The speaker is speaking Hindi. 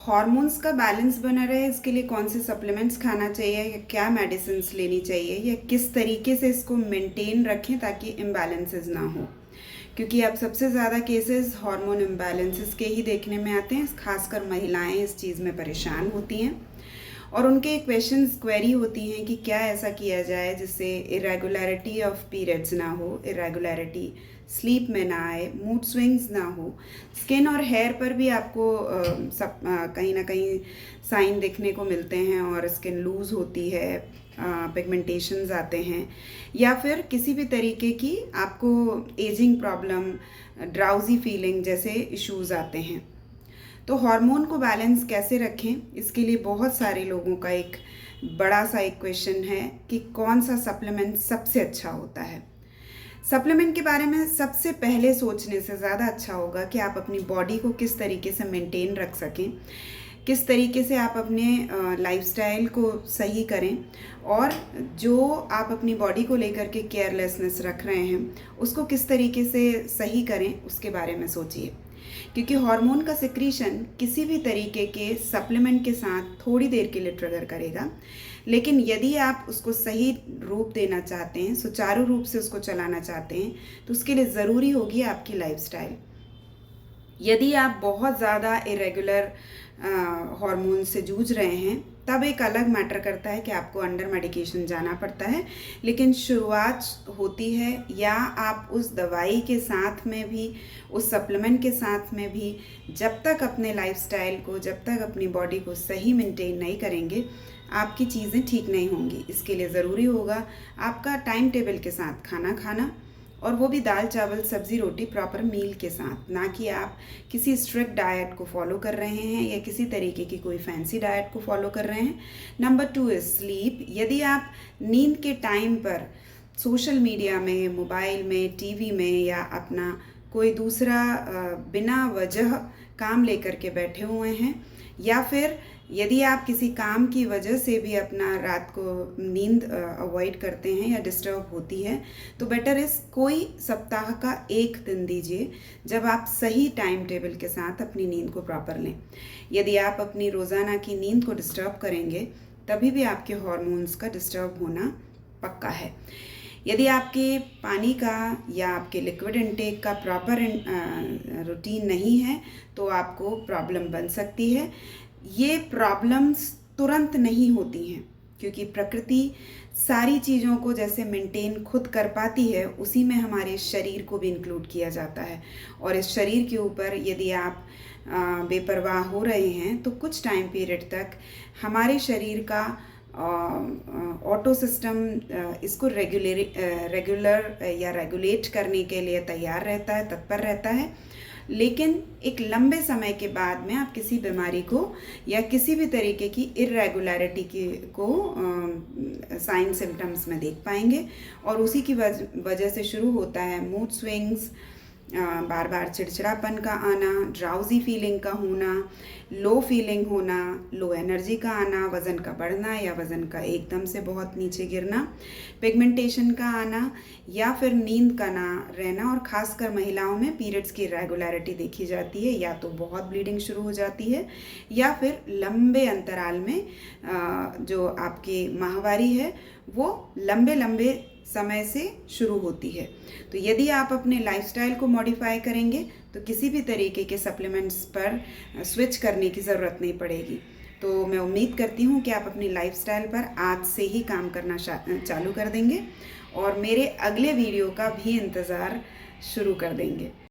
हॉर्मोन्स का बैलेंस बना रहे इसके लिए कौन से सप्लीमेंट्स खाना चाहिए या क्या मेडिसिन्स लेनी चाहिए या किस तरीके से इसको मेंटेन रखें ताकि इम्बैलेंसेस ना हो। क्योंकि अब सबसे ज़्यादा केसेस हार्मोन इम्बैलेंसेस के ही देखने में आते हैं, खासकर महिलाएं इस चीज़ में परेशान होती हैं और उनके क्वेश्चंस क्वेरी होती हैं कि क्या ऐसा किया जाए जिससे इरेगुलरिटी ऑफ पीरियड्स ना हो, इरेगुलरिटी स्लीप में ना आए, मूड स्विंग्स ना हो। स्किन और हेयर पर भी आपको कहीं ना कहीं साइन देखने को मिलते हैं और स्किन लूज़ होती है, पिगमेंटेशंस आते हैं या फिर किसी भी तरीके की आपको एजिंग प्रॉब्लम, ड्राउजी फीलिंग जैसे इश्यूज आते हैं। तो हार्मोन को बैलेंस कैसे रखें, इसके लिए बहुत सारे लोगों का एक बड़ा सा एक क्वेश्चन है कि कौन सा सप्लीमेंट सबसे अच्छा होता है। सप्लीमेंट के बारे में सबसे पहले सोचने से ज़्यादा अच्छा होगा कि आप अपनी बॉडी को किस तरीके से मेंटेन रख सकें, किस तरीके से आप अपने लाइफस्टाइल को सही करें और जो आप अपनी बॉडी को लेकर के केयरलेसनेस रख रहे हैं उसको किस तरीके से सही करें, उसके बारे में सोचिए। क्योंकि हार्मोन का सिक्रीशन किसी भी तरीके के सप्लीमेंट के साथ थोड़ी देर के लिए ट्रिगर करेगा, लेकिन यदि आप उसको सही रूप देना चाहते हैं, सुचारू रूप से उसको चलाना चाहते हैं, तो उसके लिए ज़रूरी होगी आपकी लाइफस्टाइल। यदि आप बहुत ज़्यादा इरेगुलर हार्मोन से जूझ रहे हैं तब एक अलग मैटर करता है कि आपको अंडर मेडिकेशन जाना पड़ता है, लेकिन शुरुआत होती है या आप उस दवाई के साथ में भी, उस सप्लीमेंट के साथ में भी जब तक अपने लाइफस्टाइल को, जब तक अपनी बॉडी को सही मेंटेन नहीं करेंगे, आपकी चीज़ें ठीक नहीं होंगी। इसके लिए ज़रूरी होगा आपका टाइम टेबल के साथ खाना खाना, और वो भी दाल चावल सब्ज़ी रोटी प्रॉपर मील के साथ, ना कि आप किसी स्ट्रिक्ट डाइट को फॉलो कर रहे हैं या किसी तरीके की कोई फैंसी डाइट को फॉलो कर रहे हैं। Number 2 is sleep. यदि आप नींद के टाइम पर सोशल मीडिया में, मोबाइल में, टीवी में या अपना कोई दूसरा बिना वजह काम लेकर के बैठे हुए हैं, या फिर यदि आप किसी काम की वजह से भी अपना रात को नींद अवॉइड करते हैं या डिस्टर्ब होती है, तो बेटर इस कोई सप्ताह का एक दिन दीजिए जब आप सही टाइम टेबल के साथ अपनी नींद को प्रॉपर लें। यदि आप अपनी रोज़ाना की नींद को डिस्टर्ब करेंगे तभी भी आपके हार्मोन्स का डिस्टर्ब होना पक्का है। यदि आपके पानी का या आपके लिक्विड इनटेक का प्रॉपर रूटीन नहीं है तो आपको प्रॉब्लम बन सकती है। ये प्रॉब्लम्स तुरंत नहीं होती हैं क्योंकि प्रकृति सारी चीज़ों को जैसे मेंटेन खुद कर पाती है, उसी में हमारे शरीर को भी इंक्लूड किया जाता है। और इस शरीर के ऊपर यदि आप बेपरवाह हो रहे हैं तो कुछ टाइम पीरियड तक हमारे शरीर का ऑटो सिस्टम इसको रेगुलर या रेगुलेट करने के लिए तैयार रहता है, तत्पर रहता है। लेकिन एक लंबे समय के बाद में आप किसी बीमारी को या किसी भी तरीके की इरेगुलरिटी को साइन सिम्टम्स में देख पाएंगे, और उसी की वजह से शुरू होता है मूड स्विंग्स, बार बार चिड़चिड़ापन का आना, ड्राउजी फीलिंग का होना, लो फीलिंग होना, लो एनर्जी का आना, वज़न का बढ़ना या वज़न का एकदम से बहुत नीचे गिरना, पिगमेंटेशन का आना या फिर नींद का ना रहना, और ख़ासकर महिलाओं में पीरियड्स की रेगुलरिटी देखी जाती है, या तो बहुत ब्लीडिंग शुरू हो जाती है या फिर लंबे अंतराल में जो आपकी माहवारी है वो लंबे समय से शुरू होती है। तो यदि आप अपने लाइफस्टाइल को मॉडिफाई करेंगे तो किसी भी तरीके के सप्लीमेंट्स पर स्विच करने की ज़रूरत नहीं पड़ेगी। तो मैं उम्मीद करती हूँ कि आप अपनी लाइफस्टाइल पर आज से ही काम करना चालू कर देंगे और मेरे अगले वीडियो का भी इंतज़ार शुरू कर देंगे।